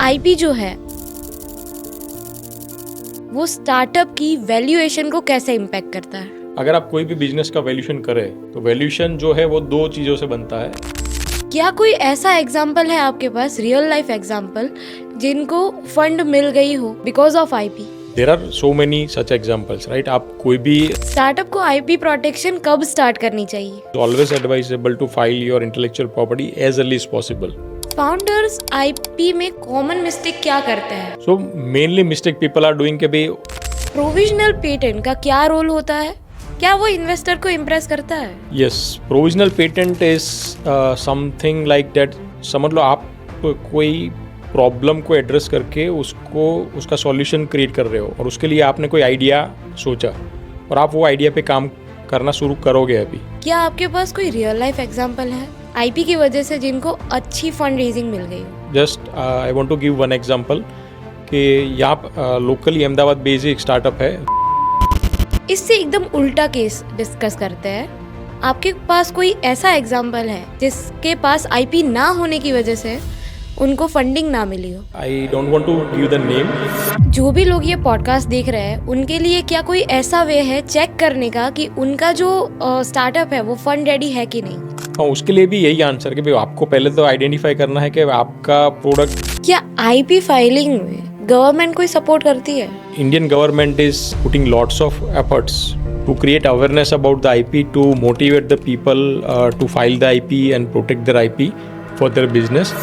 IP जो है वो स्टार्टअप की वैल्यूएशन को कैसे इम्पैक्ट करता है? अगर आप कोई भी बिजनेस का वैल्यूएशन करें तो वैल्यूएशन जो है वो दो चीज़ों से बनता है। क्या कोई ऐसा एग्जाम्पल है आपके पास, रियल लाइफ एग्जाम्पल, जिनको फंड मिल गई हो because of IP? There are so many such examples, right. आप कोई भी स्टार्टअप को आईपी प्रोटेक्शन कब स्टार्ट करनी चाहिए? Always advisable to file your intellectual property as early as possible. Founders IP में कॉमन मिस्टेक क्या करते हैं? So mainly mistake people are doing के भी प्रोविजनल पेटेंट का क्या रोल होता है? क्या वो इन्वेस्टर को इम्प्रेस करता है? Yes, provisional patent is something like that. समझ लो आप कोई प्रॉब्लम को एड्रेस करके उसका सॉल्यूशन क्रिएट कर रहे हो और उसके लिए आपने कोई आइडिया सोचा और आप वो आइडिया पे काम करना शुरू करोगे अभी। क्या आपके पास कोई रियल लाइफ एग्जाम्पल है आईपी की वजह से जिनको अच्छी फंड रेजिंग मिल गई हो? Just I want to give one example कि यहाँ लोकली अहमदाबाद बेस्ड एक स्टार्टअप है। इससे एकदम उल्टा केस डिस्कस करते हैं। आपके पास कोई ऐसा एग्जाम्पल है जिसके पास आईपी ना होने की वजह से उनको फंडिंग ना मिली हो? I don't want to give the name. जो भी लोग ये पॉडकास्ट देख रहे हैं उनके लिए क्या कोई ऐसा वे है चेक करने का कि उनका जो स्टार्टअप है वो फंड रेडी है कि नहीं? हाँ, उसके लिए भी यही आंसर कि भाई आपको पहले तो आइडेंटिफाई करना है कि आपका प्रोडक्ट। क्या आईपी फाइलिंग में गवर्नमेंट कोई सपोर्ट करती है? Indian government is putting lots of efforts to create awareness about the IP, to motivate the people to file the IP and protect their IP for their business.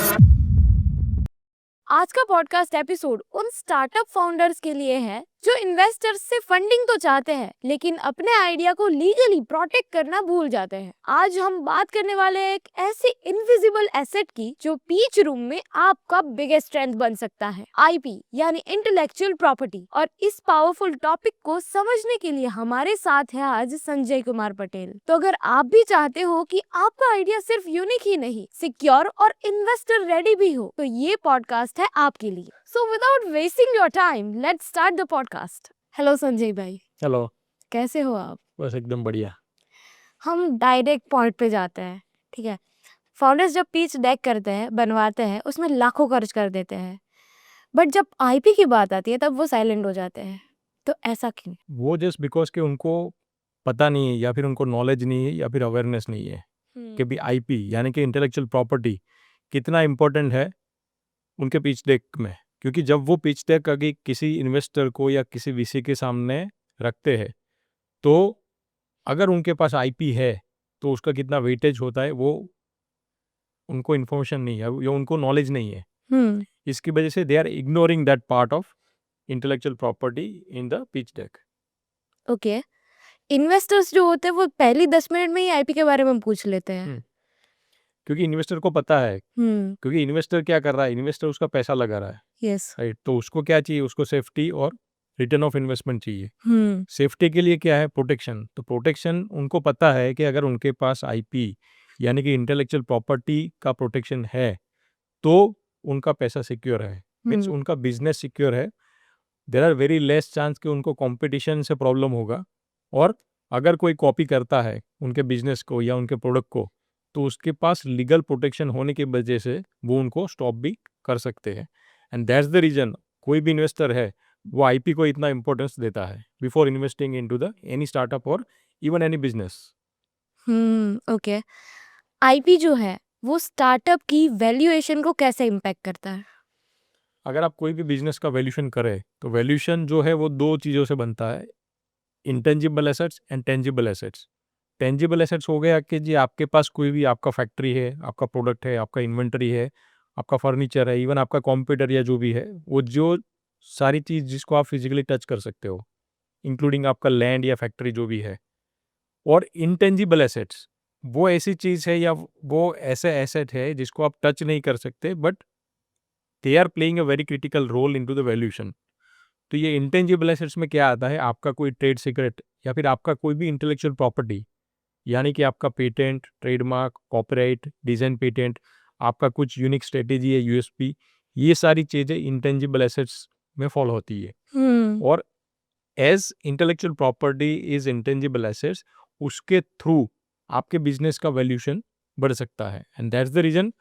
आज का podcast episode उन startup founders के लिए है जो investors से funding तो चाहते हैं लेकिन अपने आइडिया को लीगली प्रोटेक्ट करना भूल जाते हैं। आज हम बात करने वाले हैं एक ऐसे इनविजिबल एसेट की जो पिच रूम में आपका बिगेस्ट स्ट्रेंथ बन सकता है, आईपी यानी इंटेलेक्चुअल प्रॉपर्टी। और इस पावरफुल टॉपिक को समझने के लिए हमारे साथ है आज संजय कुमार पटेल। तो अगर आप भी चाहते हो कि आपका आइडिया सिर्फ यूनिक ही नहीं, सिक्योर और इन्वेस्टर रेडी भी हो, तो ये पॉडकास्ट है आपके लिए। So without wasting your time, let's start the podcast. Hello Sanjay भाई। हेलो, कैसे हो आप? बस एकदम बढ़िया। हम डायरेक्ट पॉइंट पे जाते हैं, ठीक है। फाउंडर्स जब पिच डेक करते हैं, बनवाते हैं, उसमें लाखों खर्च कर देते हैं, बट जब आईपी की बात आती है तब वो साइलेंट हो जाते हैं। तो ऐसा क्यों? वो जस्ट बिकॉज कि उनको पता नहीं है या फिर उनको नॉलेज नहीं है या फिर अवेयरनेस नहीं है कि भी आईपी यानी कि इंटेलेक्चुअल प्रॉपर्टी कितना इम्पोर्टेंट है उनके पिच डेक में। क्योंकि जब वो पिच डेक अगर किसी इन्वेस्टर को या किसी वीसी के सामने रखते हैं तो अगर उनके पास आईपी है तो उसका कितना वेटेज होता है वो उनको इन्फॉर्मेशन नहीं है या उनको नॉलेज नहीं है। इसकी वजह से they are ignoring that part of intellectual property in the pitch deck. Okay, investors जो होते हैं वो पहली 10 मिनट में ही आईपी के बारे में पूछ लेते हैं। क्योंकि इन्वेस्टर को पता है, क्योंकि इन्वेस्टर क्या कर रहा है, इन्वेस्टर उसका पैसा लगा रहा है, यस, राइट। तो उसको क्या चाहिए, उसको सेफ्टी और रिटर्न ऑफ इन्वेस्टमेंट चाहिए। सेफ्टी के लिए क्या है, प्रोटेक्शन। तो प्रोटेक्शन उनको पता है कि अगर उनके पास आईपी यानी कि इंटेलेक्चुअल प्रॉपर्टी का प्रोटेक्शन है तो उनका पैसा सिक्योर है, मीन्स उनका बिजनेस सिक्योर है। There are very less chance कि उनको कंपटीशन से प्रॉब्लम होगा, और अगर कोई कॉपी करता है उनके बिजनेस को या उनके प्रोडक्ट को तो उसके पास लीगल प्रोटेक्शन होने की वजह से वो उनको स्टॉप भी कर सकते हैं। एंड दैट्स द रीजन कोई भी इन्वेस्टर है वो आईपी को इतना इंपॉर्टेंस देता है before investing into the any startup और even any business. Okay, IP जो है वो स्टार्टअप की वैल्यूएशन को कैसे इम्पैक्ट करता है? अगर आप कोई भी बिजनेस का वैल्यूएशन करें तो वैल्यूएशन जो है वो दो चीज़ों से बनता है, intangible assets and tangible assets. Tangible assets हो गया कि जी आपके पास कोई भी आपका फैक्ट्री है, आपका प्रोडक्ट है, आपका इन्वेंटरी है, आपका फर्नीचर है, इवन आपका कंप्यूटर या जो भी है, वो जो सारी चीज़ जिसको आप फिजिकली टच कर सकते हो, इंक्लूडिंग आपका लैंड या फैक्ट्री जो भी है। और इंटेंजिबल एसेट्स वो ऐसी चीज़ है या वो ऐसे एसेट है जिसको आप टच नहीं कर सकते but they are playing a very critical role into the valuation. तो ये इंटेंजिबल एसेट्स में क्या आता है, आपका कोई ट्रेड सीक्रेट या फिर आपका कोई भी इंटेलेक्चुअल प्रॉपर्टी यानी कि आपका patent, trademark, copyright, design patent, आपका कुछ यूनिक स्ट्रेटेजी है, यूएसपी, ये सारी चीज़ें इंटेंजिबल एसेट्स में फॉल होती है। और as intellectual property is intangible assets, उसके थ्रू आपके बिजनेस का वैल्यूएशन बढ़ सकता है। एंड दैट्स द रीजन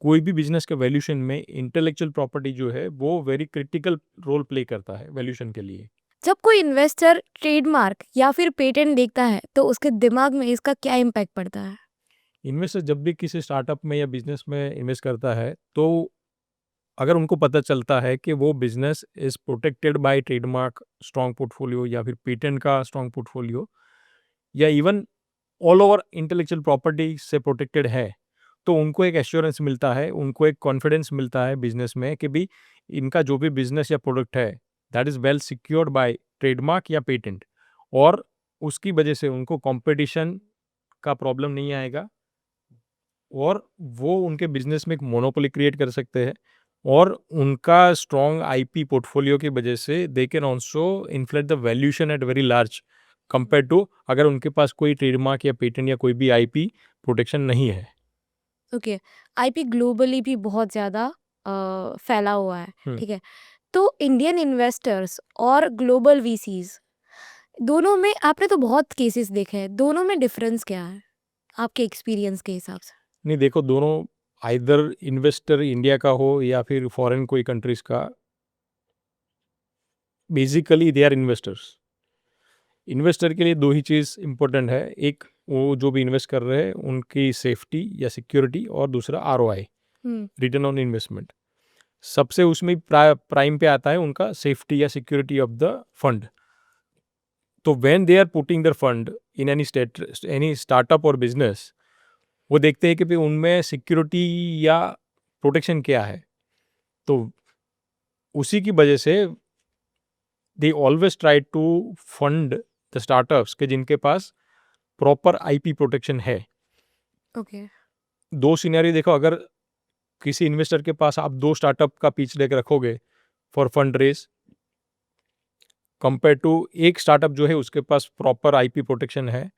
कोई भी बिजनेस के वैल्यूशन में इंटेलेक्चुअल प्रॉपर्टी जो है वो वेरी क्रिटिकल रोल प्ले करता है वैल्यूशन के लिए। जब कोई इन्वेस्टर ट्रेडमार्क या फिर पेटेंट देखता है तो उसके दिमाग में इसका क्या इम्पैक्ट पड़ता है? इन्वेस्टर जब भी किसी स्टार्टअप में या बिजनेस में इन्वेस्ट करता है तो अगर उनको पता चलता है कि वो business is protected by trademark strong portfolio या फिर पेटेंट का स्ट्रॉन्ग पोर्टफोलियो या even all over intellectual property से प्रोटेक्टेड है, तो उनको एक एश्योरेंस मिलता है, उनको एक कॉन्फिडेंस मिलता है बिजनेस में कि भी इनका जो भी बिजनेस या प्रोडक्ट है that is well secured by trademark या पेटेंट, और उसकी वजह से उनको कंपटीशन का प्रॉब्लम नहीं आएगा और वो उनके बिजनेस में एक मोनोपोली क्रिएट कर सकते हैं और उनका स्ट्रॉन्ग आईपी पोर्टफोलियो की वजह से they can also inflate the valuation at very large compare to अगर उनके पास कोई ट्रेडमार्क या पेटेंट या कोई भी आईपी प्रोटेक्शन नहीं है। ओके, आईपी ग्लोबली भी बहुत ज़्यादा फैला हुआ है, हम्म। ठीक है? तो इंडियन इन्वेस्टर्स और ग्लोबल वीसीज दोनों में आपने तो बहुत केसेस देखे हैं, दोनों में डिफरेंस क्या है आपके एक्सपीरियंस के हिसाब से? नहीं देखो, दोनों आइदर इन्वेस्टर इंडिया का हो या फिर फॉरेन कोई कंट्रीज का, basically they are investors. Investor के लिए दो ही चीज़ इंपॉर्टेंट है, एक वो जो भी इन्वेस्ट कर रहे हैं उनकी सेफ्टी या सिक्योरिटी और दूसरा आरओआई, रिटर्न ऑन इन्वेस्टमेंट। सबसे उसमें प्राइम पे आता है उनका सेफ्टी या सिक्योरिटी ऑफ द फंड। तो when they are putting their fund in any startup और बिजनेस, वो देखते हैं कि भाई उनमें सिक्योरिटी या प्रोटेक्शन क्या है। तो उसी की वजह से they always try to fund the startups के जिनके पास प्रॉपर आईपी प्रोटेक्शन है। ओके। दो सिनेरियो देखो, अगर किसी इन्वेस्टर के पास आप दो स्टार्टअप का पिच डेक रखोगे for fund raise compare to एक स्टार्टअप जो है उसके पास प्रॉपर आईपी प्रोटेक्शन है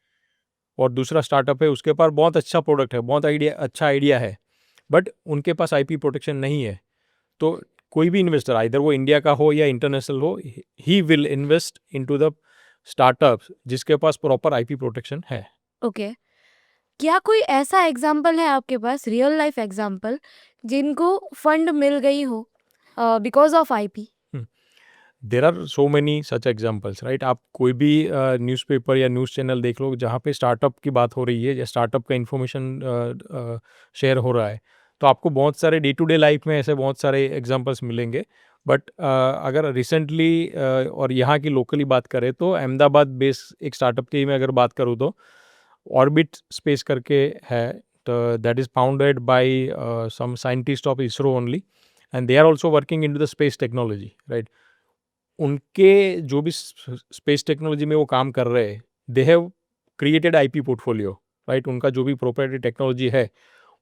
और दूसरा स्टार्टअप है उसके पास बहुत अच्छा प्रोडक्ट है, बहुत अच्छा आइडिया है, बट उनके पास आईपी प्रोटेक्शन नहीं है, तो कोई भी इन्वेस्टर आइदर वो इंडिया का हो या इंटरनेशनल हो, he will invest into the startups जिसके पास प्रॉपर आईपी प्रोटेक्शन है। ओके, क्या कोई ऐसा एग्जाम्पल है आपके पास, रियल लाइफ एग्जाम्पल, जिनको फंड मिल गई हो because of IP? There are so many such examples, right. आप कोई भी न्यूज़पेपर या न्यूज़ चैनल देख लो जहाँ पे स्टार्टअप की बात हो रही है या स्टार्टअप का इन्फॉर्मेशन शेयर हो रहा है, तो आपको बहुत सारे डे टू डे लाइफ में ऐसे बहुत सारे एग्जाम्पल्स मिलेंगे। बट अगर रिसेंटली और यहाँ की लोकली बात करें तो अहमदाबाद बेस एक स्टार्टअप की मैं अगर बात करूँ तो ऑर्बिट स्पेस करके है, तो that is founded by some scientist of ISRO only and they are also working into the space technology, right. उनके जो भी स्पेस टेक्नोलॉजी में वो काम कर रहे हैं, they have created IP portfolio, right. उनका जो भी प्रोप्राइटरी टेक्नोलॉजी है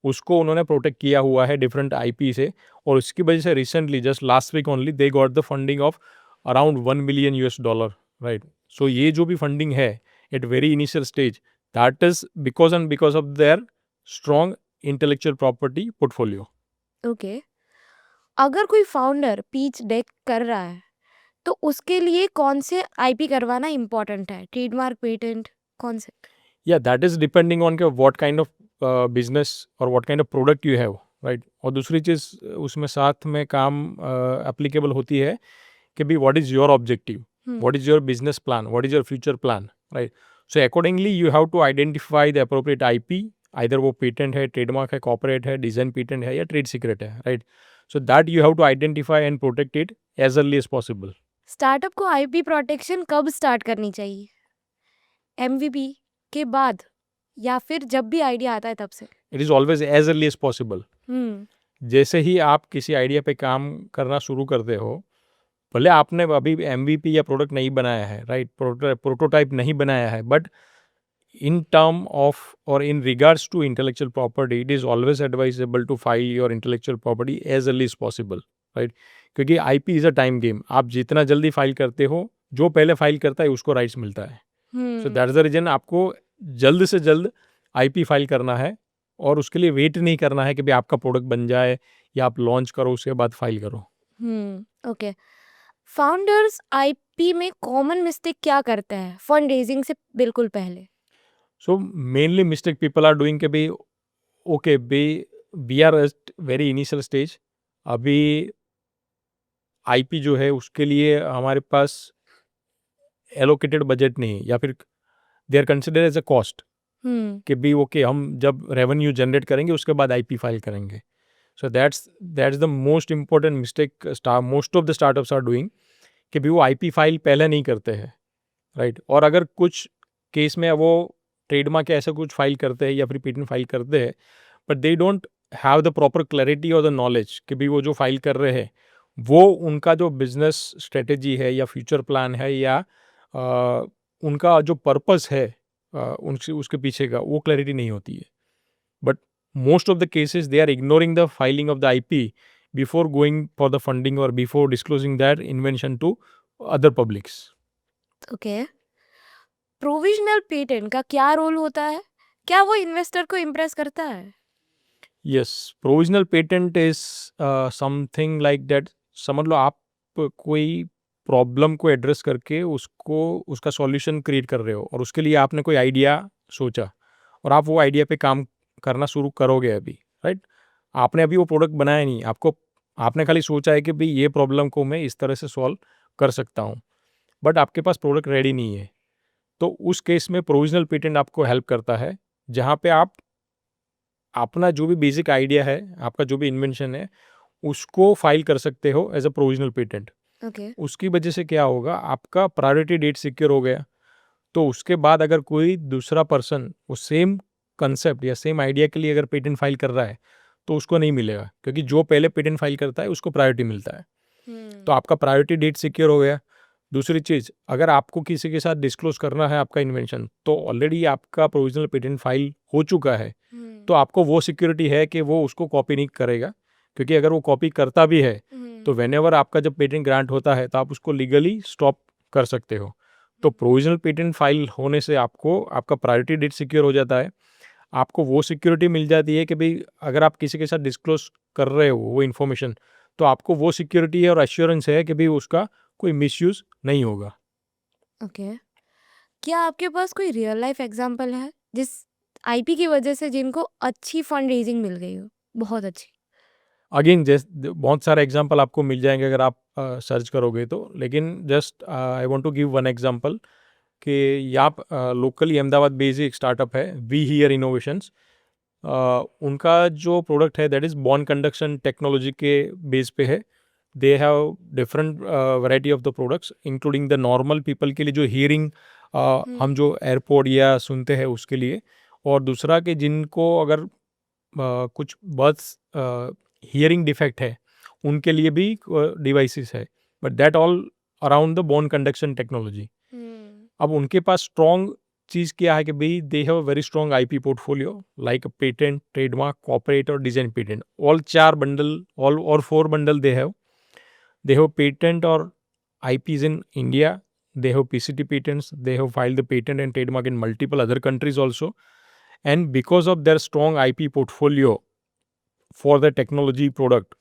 उसको उन्होंने प्रोटेक्ट किया हुआ है डिफरेंट आईपी से, और उसकी वजह से recently just last week only they got the funding of around $1 million, right. So ये जो भी फंडिंग है at very initial stage, that is because of their strong intellectual property portfolio. Okay, अगर कोई फाउंडर पीच डेक कर रहा है तो उसके लिए कौन से आईपी करवाना इम्पोर्टेंट है, ट्रेडमार्क, पेटेंट, कौन से? या that is depending on what kind of business और what kind of product you have, right. और दूसरी चीज़ उसमें साथ में काम एप्लीकेबल होती है कि भी what is your objective, what is your business plan, what is your future plan, right. So accordingly you have to identify the appropriate IP, either वो पेटेंट है, ट्रेडमार्क है, कॉर्पोरेट है, डिजाइन पेटेंट है या ट्रेड सीक्रेट है, right. So that you have to identify and protect it as early as possible. Startup को IP protection कब start करनी चाहिए, एमवीपी के बाद या फिर जब भी आइडिया आता है तब से? It is always as early as possible. जैसे ही आप किसी आइडिया पे काम करना शुरू करते हो, भले आपने अभी एमवीपी या प्रोडक्ट नहीं बनाया है, राइट, प्रोटोटाइप नहीं बनाया है, बट इन टर्म ऑफ और in regards to intellectual property it is always advisable to file your intellectual property as early as possible, right. क्योंकि IP is a time game, आप जितना जल्दी फाइल करते हो, जो पहले फाइल करता है उसको राइट्स मिलता है। सो दैट्स द रीजन आपको जल्द से जल्द आईपी फाइल करना है और उसके लिए वेट नहीं करना है कि भाई आपका प्रोडक्ट बन जाए या आप लॉन्च करो उसके बाद फाइल करो। ओके, फाउंडर्स आईपी में कॉमन मिस्टेक क्या करते हैं फंड रेजिंग से बिल्कुल पहले? So mainly mistake people are doing के भाई ओके भाई we are at very initial stage. अभी आईपी जो है उसके लिए हमारे पास एलोकेटेड बजट नहीं है, या फिर they are consider as a cost कि भी ओके हम जब रेवेन्यू जनरेट करेंगे उसके बाद आईपी फाइल करेंगे। So that's the most important mistake most of the startups are doing, कि भी वो आईपी फाइल पहले नहीं करते हैं, राइट। और अगर कुछ केस में वो ट्रेडमार्क ऐसा कुछ फाइल करते हैं या फिर पेटेंट फाइल करते हैं, but they don't have the proper clarity और द नॉलेज कि भी वो जो फाइल कर रहे हैं वो उनका जो बिजनेस स्ट्रेटेजी है या फ्यूचर प्लान है या उनका जो पर्पस है उनसे उसके पीछे का, वो क्लैरिटी नहीं होती है। But most of the cases they are ignoring the filing of the IP before going for the funding और before disclosing that invention to other publics. Okay, provisional patent का क्या रोल होता है? क्या वो इन्वेस्टर को इम्प्रेस करता है? Yes, provisional patent is something like that. समझ लो आप कोई प्रॉब्लम को एड्रेस करके उसको उसका सॉल्यूशन क्रिएट कर रहे हो, और उसके लिए आपने कोई आइडिया सोचा और आप वो आइडिया पे काम करना शुरू करोगे अभी, राइट। आपने अभी वो प्रोडक्ट बनाया नहीं, आपने खाली सोचा है कि भाई ये प्रॉब्लम को मैं इस तरह से सॉल्व कर सकता हूँ, बट आपके पास प्रोडक्ट रेडी नहीं है। तो उस केस में प्रोविजनल पेटेंट आपको हेल्प करता है, जहाँ पे आप अपना जो भी बेसिक आइडिया है, आपका जो भी इन्वेंशन है, उसको फाइल कर सकते हो as a provisional patent. Okay. उसकी वजह से क्या होगा, आपका प्रायोरिटी डेट सिक्योर हो गया। तो उसके बाद अगर कोई दूसरा पर्सन वो सेम कंसेप्ट या सेम आइडिया के लिए अगर पेटेंट फाइल कर रहा है तो उसको नहीं मिलेगा, क्योंकि जो पहले पेटेंट फाइल करता है उसको प्रायोरिटी मिलता है। तो आपका प्रायोरिटी डेट सिक्योर हो गया। दूसरी चीज़, अगर आपको किसी के साथ डिस्क्लोज करना है आपका इन्वेंशन, तो ऑलरेडी आपका प्रोविजनल पेटेंट फाइल हो चुका है, तो आपको वो सिक्योरिटी है कि वो उसको कॉपी नहीं करेगा। क्योंकि अगर वो कॉपी करता भी है तो व्हेनेवर आपका जब पेटेंट ग्रांट होता है तो आप उसको लीगली स्टॉप कर सकते हो। तो प्रोविजनल पेटेंट फाइल होने से आपको आपका प्रायोरिटी डेट सिक्योर हो जाता है। आपको वो सिक्योरिटी मिल जाती है कि भाई अगर आप किसी के साथ डिस्क्लोज कर रहे हो वो इन्फॉर्मेशन, तो आपको वो सिक्योरिटी है और एश्योरेंस है कि भाई उसका कोई मिसयूज नहीं होगा। ओके, क्या आपके पास कोई रियल लाइफ एग्जांपल है जिस आईपी की वजह से जिनको अच्छी फंड रेजिंग मिल गई हो, बहुत अच्छी? अगेन बहुत सारे एग्जांपल आपको मिल जाएंगे अगर आप सर्च करोगे तो, लेकिन just I want to give one example कि यहाँ लोकली अहमदाबाद बेस्ड एक स्टार्टअप है, वी हियर इनोवेशंस। उनका जो प्रोडक्ट है that is bone conduction technology के बेस पे है। They have different variety of the products including the normal people के लिए जो हियरिंग हम जो एयरपोर्ट या सुनते हैं उसके लिए, और दूसरा कि जिनको अगर कुछ बर्ड्स हियरिंग डिफेक्ट है उनके लिए भी डिवाइसेस है, but that all around the bone conduction technology. अब उनके पास स्ट्रॉन्ग चीज़ क्या है कि भाई they have a very strong IP portfolio like patent, trademark, corporate और design patent. All 4 bundle all और 4 bundle they have patent or IPs in India, they have PCT patents, they have filed the patent and trademark in multiple other countries also, and because of their strong IP portfolio for the technology product,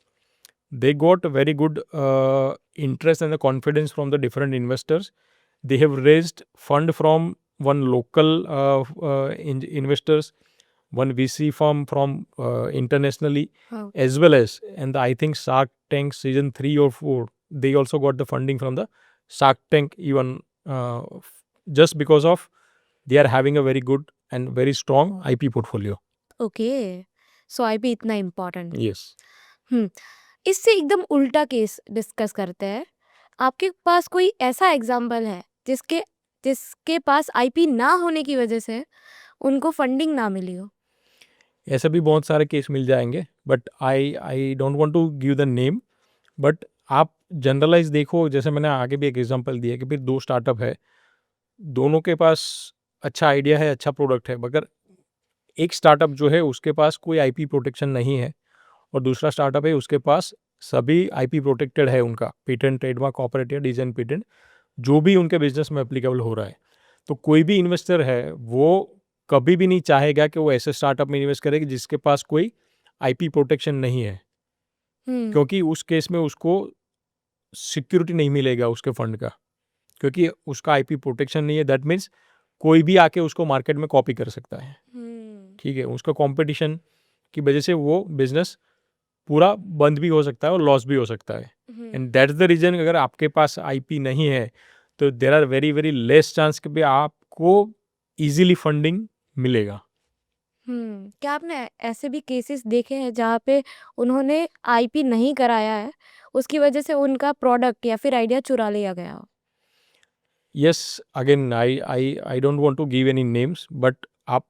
they got very good interest and the confidence from the different investors. They have raised fund from one local investors, one VC firm from internationally, Wow. as well as, and I think Shark Tank season 3 or 4, they also got the funding from the Shark Tank even, just because of they are having a very good and very strong IP portfolio. Okay, so IP इतना important. Yes. इससे एकदम उल्टा case discuss करते हैं। आपके पास कोई ऐसा example है जिसके जिसके पास आईपी ना होने की वजह से उनको फंडिंग ना मिली हो? ऐसे भी बहुत सारे केस मिल जाएंगे, but I don't want to give the name, but आप जनरलाइज देखो, जैसे मैंने आगे भी एक एग्जांपल दिया कि फिर 2 स्टार्टअप है, दोनों के पास अच्छा आइडिया है, अच्छा प्रोडक्ट है, मगर एक स्टार्टअप जो है उसके पास कोई आईपी प्रोटेक्शन नहीं है और दूसरा स्टार्टअप है उसके पास सभी आईपी प्रोटेक्टेड है, उनका पेटेंट, ट्रेडमार्क, कॉर्पोरेट या डिजाइन पेटेंट जो भी उनके बिजनेस में एप्लीकेबल हो रहा है। तो कोई भी इन्वेस्टर है वो कभी भी नहीं चाहेगा कि वो ऐसे स्टार्टअप में इन्वेस्ट करे कि जिसके पास कोई आईपी प्रोटेक्शन नहीं है, क्योंकि उस केस में उसको सिक्योरिटी नहीं मिलेगा उसके फंड का, क्योंकि उसका आईपी प्रोटेक्शन नहीं है। दैट मीन्स कोई भी आके उसको मार्केट में कॉपी कर सकता है, ठीक है। उसका कंपटीशन की वजह से वो बिजनेस पूरा बंद भी हो सकता है और लॉस भी हो सकता है। एंड दैट्स द रीजन, अगर आपके पास आईपी नहीं है तो there are very very less chance कि भी आपको इजीली फंडिंग मिलेगा। क्या आपने ऐसे भी केसेस देखे हैं जहाँ पे उन्होंने आईपी नहीं कराया है, उसकी वजह से उनका प्रोडक्ट या फिर आइडिया चुरा लिया गया हो? Yes, again I don't want to give any names, but आप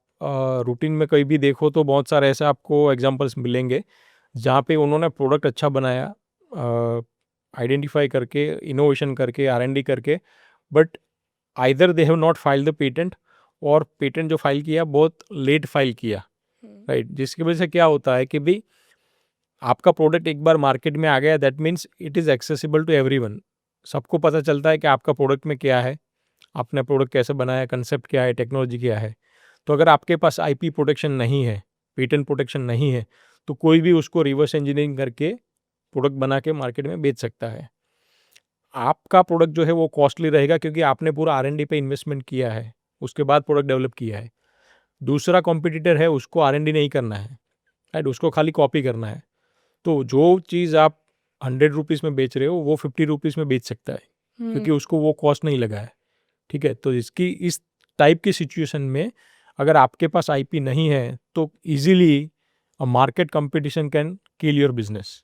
रूटीन में कहीं भी देखो तो बहुत सारे ऐसे आपको एग्जांपल्स मिलेंगे जहाँ पे उन्होंने प्रोडक्ट अच्छा बनाया, आइडेंटिफाई करके, इनोवेशन करके, R&D करके, but either they have not file the patent, और पेटेंट जो फाइल किया बहुत लेट फाइल किया, राइट, जिसकी वजह से क्या होता है कि भाई आपका प्रोडक्ट एक बार मार्केट में आ गया, that means it is accessible to everyone. सबको पता चलता है कि आपका प्रोडक्ट में क्या है, आपने प्रोडक्ट कैसे बनाया, कंसेप्ट क्या है, टेक्नोलॉजी क्या है। तो अगर आपके पास आईपी प्रोटेक्शन नहीं है, पेटेंट प्रोटेक्शन नहीं है, तो कोई भी उसको रिवर्स इंजीनियरिंग करके प्रोडक्ट बना के मार्केट में बेच सकता है। आपका प्रोडक्ट जो है वो कॉस्टली रहेगा क्योंकि आपने पूरा R&D पे इन्वेस्टमेंट किया है, उसके बाद प्रोडक्ट डेवलप किया है। दूसरा कॉम्पिटिटर है, उसको R&D नहीं करना है, राइट, उसको खाली कॉपी करना है। तो जो चीज़ आप 100 रुपीज़ में बेच रहे हो वो 50 रुपीज़ में बेच सकता है क्योंकि उसको वो कॉस्ट नहीं लगा है। ठीक है, तो इसकी इस टाइप की सिचुएशन में अगर आपके पास आईपी नहीं है तो easily a market competition can kill your business.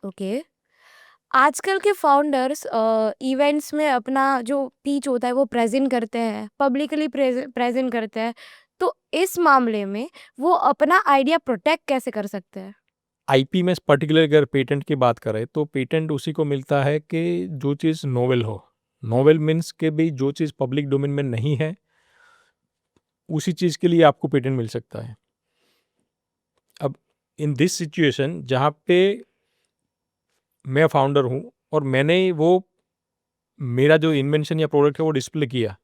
Okay. आजकल के फाउंडर्स इवेंट्स में अपना जो पीच होता है वो प्रेजेंट करते हैं, पब्लिकली प्रेजेंट करते हैं, तो इस मामले में वो अपना आइडिया प्रोटेक्ट कैसे कर सकते हैं? आईपी में पर्टिकुलर अगर पेटेंट की बात करें तो पेटेंट उसी को मिलता है कि जो चीज़ नोवेल हो। नोवेल मीन्स के भी जो चीज़ पब्लिक डोमेन में नहीं है उसी चीज़ के लिए आपको पेटेंट मिल सकता है। अब इन दिस सिचुएशन जहाँ पे मैं फाउंडर हूँ और मैंने वो मेरा जो इन्वेंशन या प्रोडक्ट है वो डिस्प्ले किया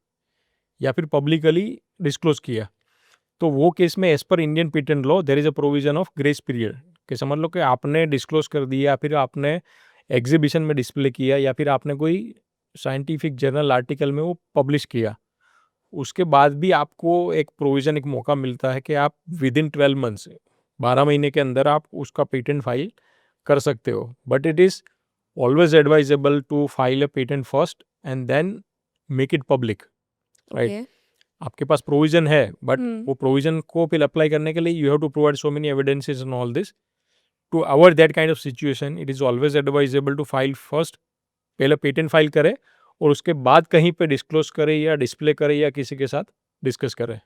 या फिर पब्लिकली डिस्क्लोज किया, तो वो केस में as per Indian patent law there is a provision of grace period, कि समझ लो कि आपने डिस्क्लोज कर दिया, फिर आपने एग्जीबिशन में डिस्प्ले किया या फिर आपने कोई साइंटिफिक जर्नल आर्टिकल में वो पब्लिश किया, उसके बाद भी आपको एक प्रोविज़न, एक मौका मिलता है कि आप विद इन 12 मंथ्स, 12 महीने के अंदर आप उसका पेटेंट फाइल कर सकते हो। But it is always advisable to file a patent first and then make it public, right. Okay. आपके पास प्रोविज़न है बट हम्म वो प्रोविज़न को फिर अप्लाई करने के लिए you have to provide so many evidences and all this. To avoid that kind of situation it is always advisable to file first, पहले पेटेंट फाइल करे और उसके बाद कहीं पे डिस्क्लोज करे या डिस्प्ले करे या किसी के साथ डिस्कस करे।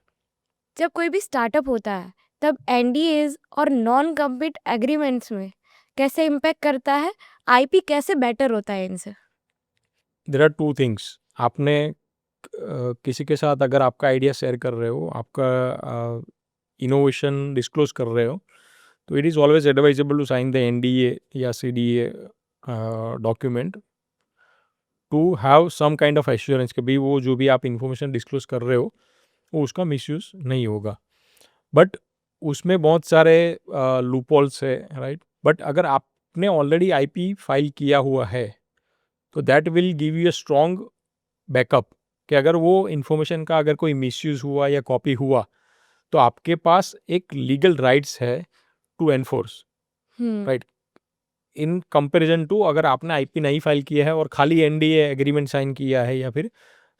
जब कोई भी स्टार्टअप होता है तब एनडीएज और नॉन कम्पीट एग्रीमेंट्स में कैसे इम्पैक्ट करता है? आईपी कैसे बेटर होता है इनसे? There are two things. आपने किसी के साथ अगर आपका आइडिया शेयर कर रहे हो, आपका इनोवेशन डिस्क्लोज कर रहे हो, तो it is always advisable to sign the NDA या CDA document to have some kind of assurance कि भाई वो जो भी आप इंफॉर्मेशन डिस्क्लोज कर रहे हो वो उसका मिसयूज़ नहीं होगा। बट उसमें बहुत सारे लूपहोल्स है, राइट। बट अगर आपने ऑलरेडी आईपी फाइल किया हुआ है तो that will give you a strong backup कि अगर वो इन्फॉर्मेशन का अगर कोई मिसयूज़ हुआ या कॉपी हुआ तो आपके पास एक लीगल राइट्स है to enforce, hmm right. In comparison to अगर आपने आईपी नहीं फाइल किया है और खाली एनडीए एग्रीमेंट साइन किया है या फिर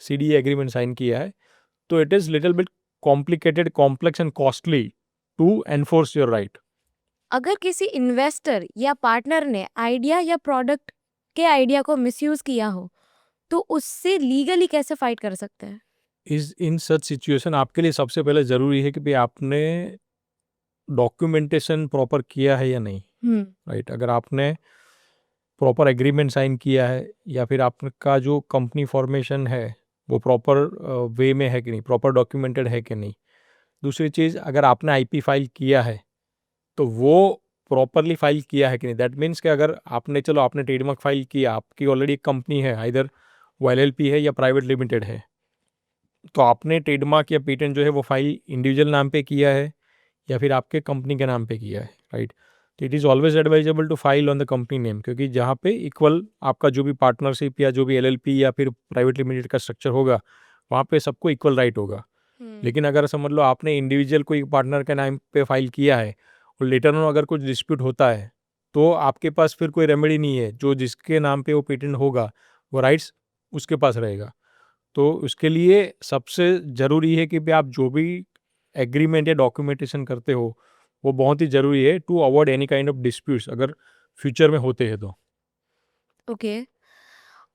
सीडीए एग्रीमेंट साइन किया है, तो it is little bit complicated, complex and costly to enforce your right. अगर किसी इन्वेस्टर या पार्टनर ने आइडिया या प्रोडक्ट के आइडिया को मिसयूज किया हो तो उससे लीगली कैसे फाइट कर सकते हैं? इज इन सच सिचुएशन आपके लिए सबसे पहले ज़रूरी है कि भाई आपने डॉक्यूमेंटेशन प्रॉपर किया है या नहीं, हम्म राइट। अगर आपने प्रॉपर एग्रीमेंट साइन किया है या फिर आपका जो कंपनी फॉर्मेशन है वो प्रॉपर वे में है कि नहीं, प्रॉपर डॉक्यूमेंटेड है कि नहीं। दूसरी चीज़, अगर आपने आईपी फाइल किया है तो वो प्रॉपरली फाइल किया है कि नहीं। दैट मीन्स कि अगर आपने, चलो आपने ट्रेडमार्क फाइल किया, आपकी ऑलरेडी एक कंपनी है, आइदर वो एलएलपी है या प्राइवेट लिमिटेड है, तो आपने ट्रेडमार्क या पेटेंट जो है वो फाइल इंडिविजुअल नाम पे किया है या फिर आपके कंपनी के नाम पे किया है, राइट। तो it is always advisable to file on the company name, क्योंकि जहाँ पे इक्वल आपका जो भी पार्टनरशिप या जो भी एलएलपी या फिर प्राइवेट लिमिटेड का स्ट्रक्चर होगा वहाँ पे सबको इक्वल राइट होगा। लेकिन अगर समझ लो आपने इंडिविजुअल कोई पार्टनर के नाम पे फाइल किया है और लेटर ऑन अगर कुछ डिस्प्यूट होता है तो आपके पास फिर कोई रेमेडी नहीं है, जो जिसके नाम पे वो पेटेंट होगा वो राइट्स उसके पास रहेगा। तो उसके लिए सबसे ज़रूरी है कि भाई आप जो भी एग्रीमेंट या डॉक्यूमेंटेशन करते हो वो बहुत ही ज़रूरी है to avoid any kind of disputes अगर फ्यूचर में होते हैं तो। ओके,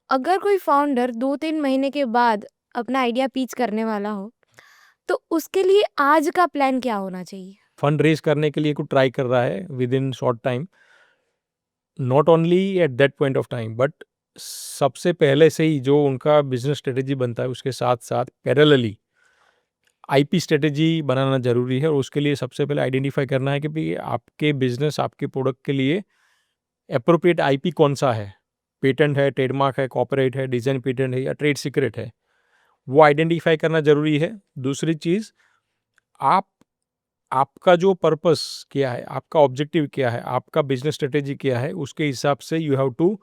अगर कोई फाउंडर 2-3 महीने के बाद अपना आइडिया पिच करने वाला हो, तो उसके लिए आज का प्लान क्या होना चाहिए? फंड रेज करने के लिए कुछ ट्राई कर रहा है with in short time, not only at that point of time but सबसे पहले से ही जो उनका बिजनेस स्ट्रेटेजी बनता है उसके साथ साथ पैरेलली आईपी स्ट्रेटेजी बनाना ज़रूरी है। और उसके लिए सबसे पहले आइडेंटिफाई करना है कि भाई आपके बिजनेस आपके प्रोडक्ट के लिए एप्रोप्रिएट आईपी कौन सा है, पेटेंट है, ट्रेडमार्क है, कॉपीराइट है, डिज़ाइन पेटेंट है या ट्रेड सीक्रेट है, वो आइडेंटिफाई करना ज़रूरी है। दूसरी चीज़, आप आपका जो पर्पस क्या है, आपका ऑब्जेक्टिव क्या है, आपका बिजनेस स्ट्रेटेजी क्या है, उसके हिसाब से you have to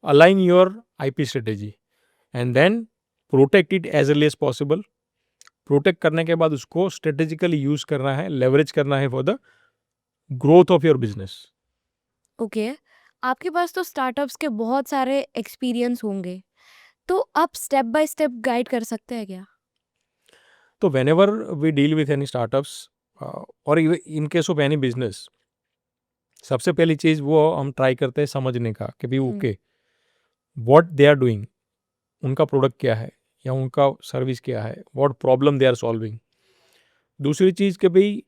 align your IP strategy and then protect it as early as possible. Protect करने के बाद उसको स्ट्रेटेजिकली यूज करना है, लेवरेज करना है for the growth of your business. Okay, आपके पास तो स्टार्टअप्स के बहुत सारे एक्सपीरियंस होंगे, तो आप स्टेप बाय स्टेप गाइड कर सकते हैं क्या? तो whenever we deal with any startups और in case of any business, सबसे पहली चीज़ वो हम ट्राई करते हैं समझने का कि भाई okay what they are doing, उनका प्रोडक्ट क्या है या उनका सर्विस क्या है, what problem they are solving. दूसरी चीज़ कि भाई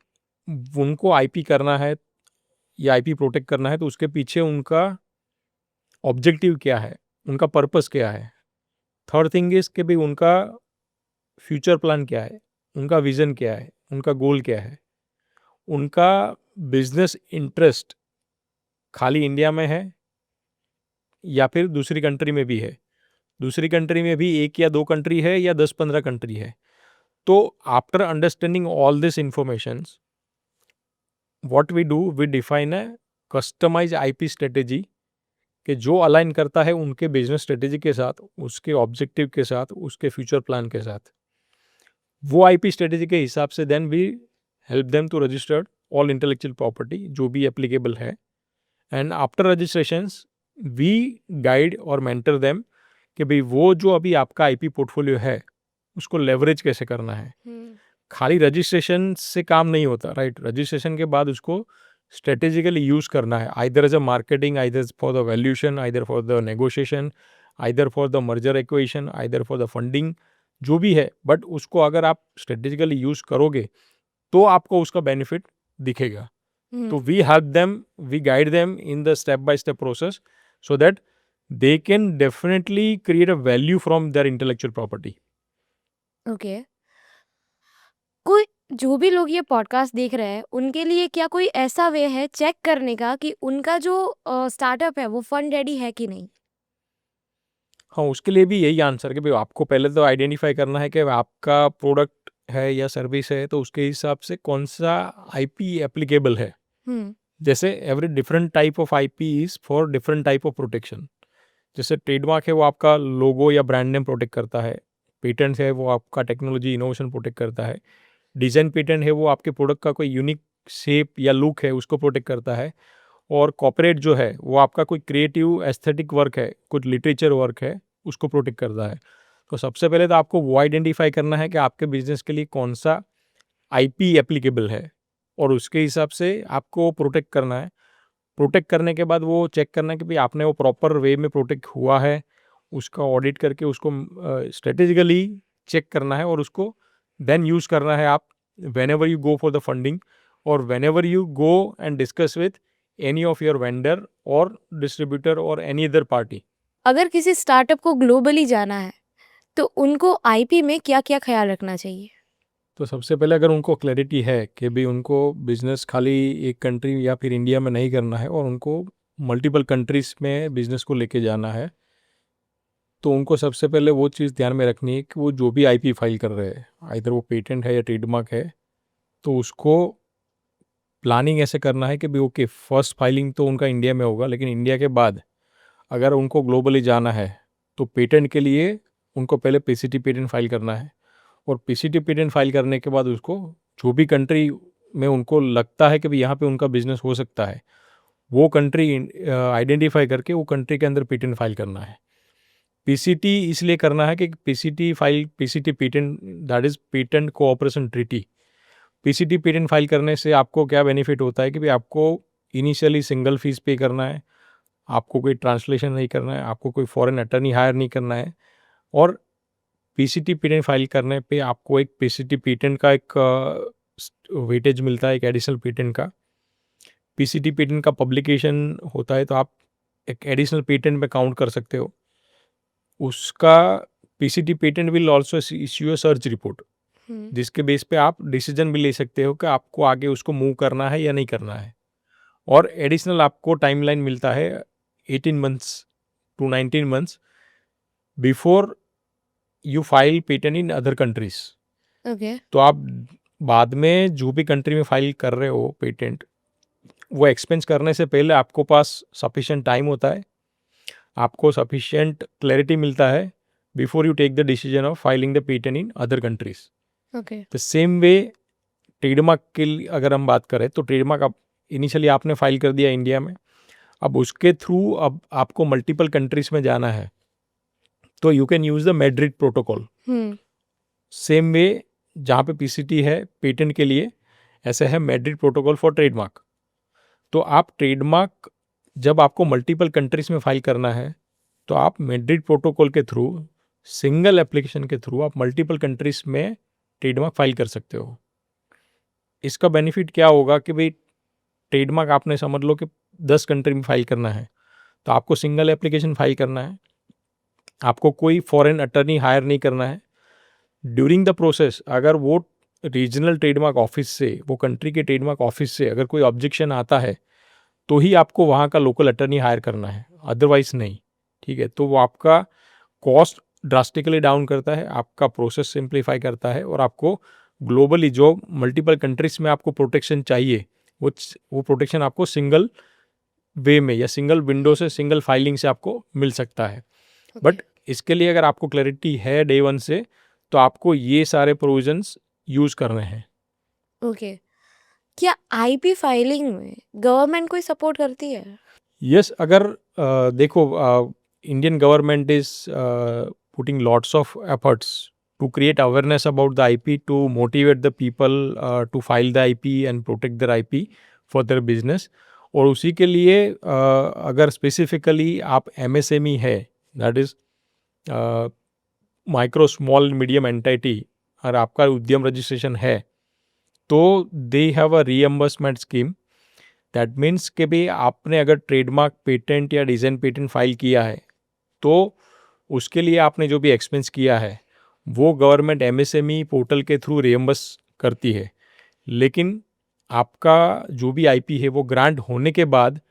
उनको आईपी करना है या आईपी प्रोटेक्ट करना है तो उसके पीछे उनका ऑब्जेक्टिव क्या है, उनका पर्पस क्या है। थर्ड थिंग इज कि भाई उनका फ्यूचर प्लान क्या है, उनका विजन क्या है, उनका गोल क्या है, उनका बिजनेस इंटरेस्ट खाली इंडिया में है या फिर दूसरी कंट्री में भी है, दूसरी कंट्री में भी एक या दो कंट्री है या 10-15 कंट्री है। तो after understanding all this information what we do, we define a customise IP strategy कि जो अलाइन करता है उनके बिजनेस स्ट्रेटेजी के साथ, उसके ऑब्जेक्टिव के साथ, उसके फ्यूचर प्लान के साथ। वो आईपी स्ट्रेटेजी के हिसाब से then we help them to registered all intellectual property जो भी एप्लीकेबल है and after registrations we guide और मेंटर देम कि भाई वो जो अभी आपका आईपी पोर्टफोलियो है उसको लेवरेज कैसे करना है। खाली रजिस्ट्रेशन से काम नहीं होता, राइट। रजिस्ट्रेशन के बाद उसको स्ट्रेटेजिकली यूज करना है, either as a marketing, either for the valuation, either for the negotiation, either for the merger acquisition, either for the funding, जो भी है। बट उसको अगर आप स्ट्रेटेजिकली यूज करोगे तो आपको उसका बेनिफिट दिखेगा। तो we help them, we guide them in the step by step process so that they can definitely create a value from their intellectual property. Okay, कोई जो भी लोग ये पॉडकास्ट देख रहे हैं उनके लिए क्या कोई ऐसा वे है चेक करने का कि उनका जो स्टार्टअप है वो फंड रेडी है कि नहीं? हाँ, उसके लिए भी यही आंसर कि भाई आपको पहले तो आइडेंटिफाई करना है कि आपका प्रोडक्ट है या सर्विस है तो उसके हिसाब से कौन सा आईपी एप्लीकेबल है। जैसे every different type of IP is for different type of protection. जैसे ट्रेडमार्क है वो आपका लोगो या ब्रांड नेम प्रोटेक्ट करता है, पेटेंट है वो आपका टेक्नोलॉजी इनोवेशन प्रोटेक्ट करता है, डिज़ाइन पेटेंट है वो आपके प्रोडक्ट का कोई यूनिक शेप या लुक है उसको प्रोटेक्ट करता है, और कॉपीराइट जो है वो आपका कोई क्रिएटिव एस्थेटिक वर्क है, कुछ लिटरेचर वर्क है, उसको प्रोटेक्ट करता है। तो सबसे पहले तो आपको वो आइडेंटिफाई करना है कि आपके बिजनेस के लिए कौन सा आईपी एप्लीकेबल है और उसके हिसाब से आपको प्रोटेक्ट करना है। प्रोटेक्ट करने के बाद वो चेक करना है कि भाई आपने वो प्रॉपर वे में प्रोटेक्ट हुआ है, उसका ऑडिट करके उसको स्ट्रेटेजिकली चेक करना है और उसको देन यूज़ करना है आप whenever you go for the funding और whenever you go and discuss with any of your vendor और डिस्ट्रीब्यूटर और एनी अदर पार्टी। अगर किसी स्टार्टअप को ग्लोबली जाना है तो उनको आईपी में क्या क्या ख्याल रखना चाहिए? तो सबसे पहले अगर उनको क्लैरिटी है कि भाई उनको बिजनेस खाली एक कंट्री या फिर इंडिया में नहीं करना है और उनको मल्टीपल कंट्रीज़ में बिजनेस को लेके जाना है, तो उनको सबसे पहले वो चीज़ ध्यान में रखनी है कि वो जो भी आईपी फाइल कर रहे हैं, आइदर वो पेटेंट है या ट्रेडमार्क है, तो उसको प्लानिंग ऐसे करना है कि भाई ओके फर्स्ट फाइलिंग तो उनका इंडिया में होगा, लेकिन इंडिया के बाद अगर उनको ग्लोबली जाना है तो पेटेंट के लिए उनको पहले पीसीटी पेटेंट फाइल करना है और पीसीटी पेटेंट फाइल करने के बाद उसको जो भी कंट्री में उनको लगता है कि भाई यहाँ पे उनका बिजनेस हो सकता है, वो कंट्री आइडेंटिफाई करके वो कंट्री के अंदर पेटेंट फाइल करना है। पीसीटी इसलिए करना है कि PCT patent, that is patent cooperation treaty. PCT patent file करने से आपको क्या बेनिफिट होता है कि भाई आपको इनिशियली सिंगल फीस पे करना है, आपको कोई ट्रांसलेशन नहीं करना है, आपको कोई फॉरेन अटर्नी हायर नहीं करना है, और पीसीटी पेटेंट फाइल करने पे आपको एक पीसीटी पेटेंट का एक वेटेज मिलता है, एक एडिशनल पेटेंट का। पीसीटी पेटेंट का पब्लिकेशन होता है तो आप एक एडिशनल पेटेंट में काउंट कर सकते हो। उसका PCT patent will also issue a search report, जिसके बेस पे आप डिसीजन भी ले सकते हो कि आपको आगे उसको मूव करना है या नहीं करना है। और एडिशनल आपको टाइमलाइन मिलता है 18 months to 19 months before you file patent in other countries. Okay. तो आप बाद में जो भी कंट्री में फाइल कर रहे हो पेटेंट, वो एक्सपेंस करने से पहले आपको पास सफिशिएंट टाइम होता है, आपको सफिशिएंट क्लैरिटी मिलता है before you take the decision of filing the patent in other countries. Okay. The same way trademark के लिए अगर हम बात करें तो ट्रेडमार्क आप इनिशियली आपने फाइल कर दिया इंडिया में, अब उसके थ्रू अब आपको मल्टीपल कंट्रीज में जाना है, तो you can use the Madrid protocol. Same way जहाँ पे पीसीटी है पेटेंट के लिए, ऐसे है मैड्रिड प्रोटोकॉल फॉर ट्रेडमार्क। तो आप ट्रेडमार्क जब आपको मल्टीपल कंट्रीज में फाइल करना है तो आप मैड्रिड प्रोटोकॉल के थ्रू, सिंगल एप्लीकेशन के थ्रू आप मल्टीपल कंट्रीज में ट्रेडमार्क फाइल कर सकते हो। इसका बेनिफिट क्या होगा कि भाई ट्रेडमार्क आपने समझ लो कि 10 कंट्री में फाइल करना है तो आपको सिंगल एप्लीकेशन फाइल करना है, आपको कोई फॉरेन अटर्नी हायर नहीं करना है। ड्यूरिंग द प्रोसेस अगर वो रीजनल ट्रेडमार्क ऑफिस से, वो कंट्री के ट्रेडमार्क ऑफिस से अगर कोई ऑब्जेक्शन आता है तो ही आपको वहाँ का लोकल अटर्नी हायर करना है, अदरवाइज नहीं। ठीक है, तो वो आपका कॉस्ट ड्रास्टिकली डाउन करता है, आपका प्रोसेस सिंप्लीफाई करता है, और आपको ग्लोबली जो मल्टीपल कंट्रीज में आपको प्रोटेक्शन चाहिए वो प्रोटेक्शन आपको सिंगल वे में या सिंगल विंडो से, सिंगल फाइलिंग से आपको मिल सकता है। बट इसके लिए अगर आपको क्लैरिटी है डे वन से, तो आपको ये सारे प्रोविजंस यूज करने हैं। ओके। क्या आईपी फाइलिंग में गवर्नमेंट कोई सपोर्ट करती है? यस, अगर देखो Indian government is putting lots of efforts to create awareness about the IP, to motivate the people to file the IP and protect their IP for their business। और उसी के लिए अगर स्पेसिफिकली आप MSME है, that is micro small medium entity, और आपका उद्यम रजिस्ट्रेशन है, तो दे have a reimbursement scheme. That means कि भाई आपने अगर ट्रेडमार्क पेटेंट या डिज़ाइन पेटेंट फाइल किया है तो उसके लिए आपने जो भी एक्सपेंस किया है वो गवर्नमेंट MSME पोर्टल के थ्रू रियम्बर्स करती है। लेकिन आपका जो भी IP है वो ग्रांट होने के बाद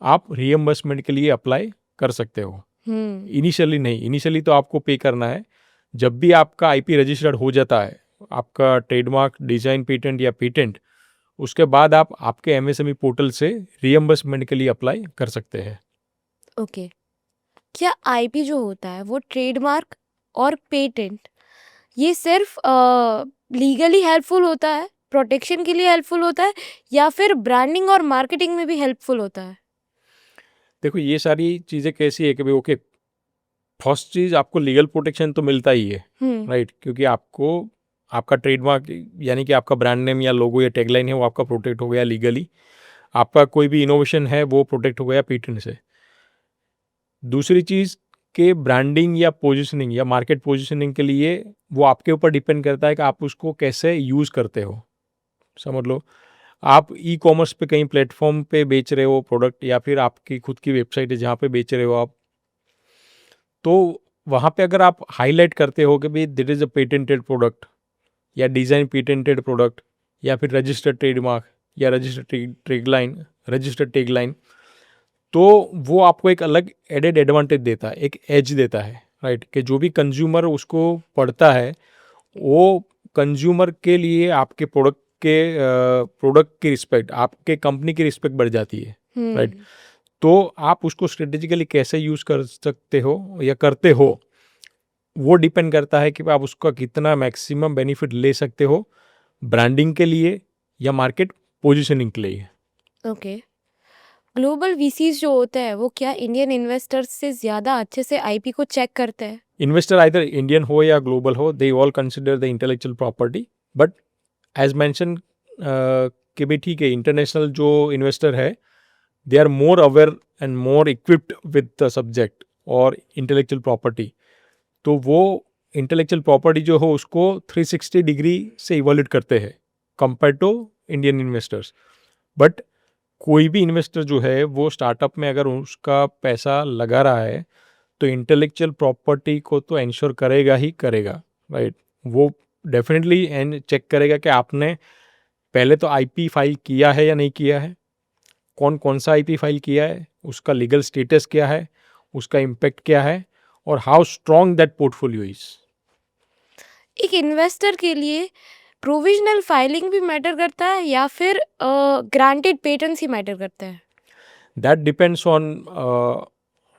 आप रियम्बर्समेंट के लिए अप्लाई कर सकते हो। इनिशियली नहीं, इनिशियली तो आपको पे करना है। जब भी आपका IP रजिस्टर्ड हो जाता है, आपका ट्रेडमार्क, डिजाइन पेटेंट या पेटेंट, उसके बाद आप आपके MSME पोर्टल से रियम्बर्समेंट के लिए अप्लाई कर सकते हैं। ओके। क्या आईपी जो होता है वो ट्रेडमार्क और पेटेंट ये सिर्फ लीगली हेल्पफुल होता है, प्रोटेक्शन के लिए हेल्पफुल होता है, या फिर ब्रांडिंग और मार्केटिंग में भी हेल्पफुल होता है? देखो ये सारी चीज़ें कैसी है कि भाई ओके, फर्स्ट चीज़ आपको लीगल प्रोटेक्शन तो मिलता ही है, राइट, क्योंकि आपको आपका ट्रेडमार्क यानी कि आपका ब्रांड नेम या लोगो या टैगलाइन है वो आपका प्रोटेक्ट हो गया लीगली, आपका कोई भी इनोवेशन है वो प्रोटेक्ट हो गया पेटेंट से। दूसरी चीज़ के ब्रांडिंग या पोजीशनिंग या मार्केट पोजीशनिंग के लिए वो आपके ऊपर डिपेंड करता है कि आप उसको कैसे यूज़ करते हो। समझ लो आप ई-कॉमर्स पे कहीं प्लेटफॉर्म पे बेच रहे हो प्रोडक्ट, या फिर आपकी खुद की वेबसाइट है जहाँ पे बेच रहे हो आप, तो वहाँ पे अगर आप हाईलाइट करते हो कि भाई that is a patented product या डिज़ाइन पेटेंटेड प्रोडक्ट या फिर रजिस्टर्ड ट्रेडमार्क या रजिस्टर्ड टैगलाइन, तो वो आपको एक अलग एडेड एडवांटेज देता है, एक एज देता है, राइट, कि जो भी कंज्यूमर उसको पढ़ता है वो कंज्यूमर के लिए आपके प्रोडक्ट की रिस्पेक्ट, आपके कंपनी की रिस्पेक्ट बढ़ जाती है, राइट। तो आप उसको स्ट्रेटेजिकली कैसे यूज़ कर सकते हो या करते हो वो डिपेंड करता है कि आप उसका कितना मैक्सिमम बेनिफिट ले सकते हो ब्रांडिंग के लिए या मार्केट पोजिशनिंग के लिए। ओके। ग्लोबल वीसीज जो होते हैं वो क्या इंडियन इन्वेस्टर्स से ज्यादा अच्छे से आईपी को चेक करते हैं? इन्वेस्टर आइदर इंडियन हो या ग्लोबल हो, they all consider the intellectual property, but as mention कि भी ठीक है, इंटरनेशनल जो इन्वेस्टर है they are more aware and more equipped with the subject और इंटेलेक्चुअल प्रॉपर्टी, तो वो इंटेलेक्चुअल प्रॉपर्टी जो हो उसको 360 डिग्री से इवोल्यूट करते हैं compare to Indian investors. But कोई भी इन्वेस्टर जो है वो स्टार्टअप में अगर उसका पैसा लगा रहा है तो इंटेलेक्चुअल प्रॉपर्टी को तो इंश्योर करेगा ही करेगा, राइट। वो डेफिनेटली एंड चेक करेगा कि आपने पहले तो आईपी फाइल किया है या नहीं किया है, कौन कौन सा आईपी फाइल किया है, उसका लीगल स्टेटस क्या है, उसका इम्पैक्ट क्या है, और how strong that portfolio is. एक इन्वेस्टर के लिए प्रोविजनल फाइलिंग भी मैटर करता है या फिर ग्रांटेड पेटेंट्स ही मैटर करता है? That depends on,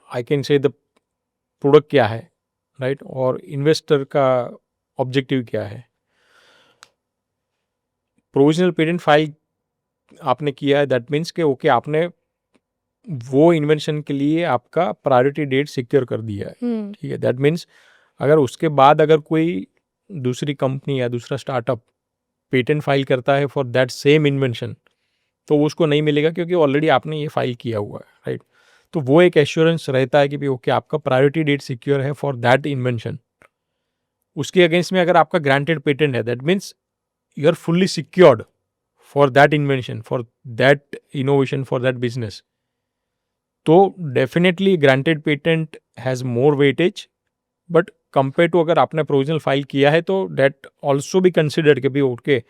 I can say the product क्या है, राइट, और इन्वेस्टर का ऑब्जेक्टिव क्या है। प्रोविजनल पेटेंट फाइल आपने किया है, दैट मीन्स कि ओके आपने वो इन्वेंशन के लिए आपका प्रायोरिटी डेट सिक्योर कर दिया है, ठीक है। दैट मीन्स अगर उसके बाद अगर कोई दूसरी कंपनी या दूसरा स्टार्टअप पेटेंट फाइल करता है फॉर दैट सेम इन्वेंशन तो उसको नहीं मिलेगा क्योंकि ऑलरेडी आपने ये फाइल किया हुआ है, राइट। तो वो एक एश्योरेंस रहता है कि भाई ओके आपका प्रायोरिटी डेट सिक्योर है फॉर दैट इन्वेंशन। उसके अगेंस्ट में अगर आपका ग्रांटेड पेटेंट है, that means you are fully secured for that invention, for that innovation, for that business. तो definitely granted patent has more weightage, but compare to अगर आपने provisional file किया है तो डेट ऑल्सो भी कंसिडर्ड कि भाई ओके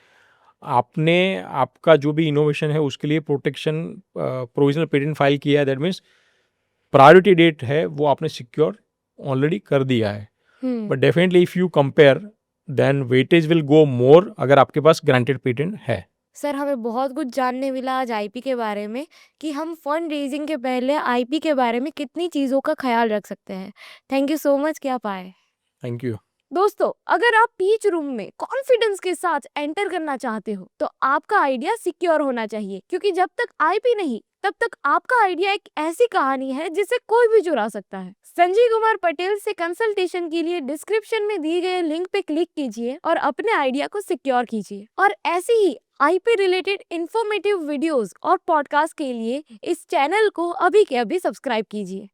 आपने आपका जो भी इनोवेशन है उसके लिए प्रोटेक्शन प्रोविजनल पेटेंट फाइल किया है, दैट मीन्स प्रायोरिटी डेट है वो आपने सिक्योर ऑलरेडी कर दिया है। But definitely if you compare then weightage will go more अगर आपके पास ग्रांटेड पेटेंट है। सर हमें बहुत कुछ जानने मिला आज आईपी के बारे में कि हम फंड रेजिंग के पहले आईपी के बारे में कितनी चीज़ों का ख्याल रख सकते हैं। थैंक यू सो मच कि आप आए। Thank you. दोस्तों अगर आप पीच रूम में कॉन्फिडेंस के साथ एंटर करना चाहते हो तो आपका आइडिया सिक्योर होना चाहिए, क्योंकि जब तक आईपी नहीं तब तक आपका आइडिया एक ऐसी कहानी है जिसे कोई भी चुरा सकता है। संजय कुमार पटेल से कंसल्टेशन के लिए डिस्क्रिप्शन में दिए गए लिंक पे क्लिक कीजिए और अपने आइडिया को सिक्योर कीजिए। और ऐसी ही आईपी रिलेटेड इंफॉर्मेटिव वीडियोस और पॉडकास्ट के लिए इस चैनल को अभी के अभी सब्सक्राइब कीजिए।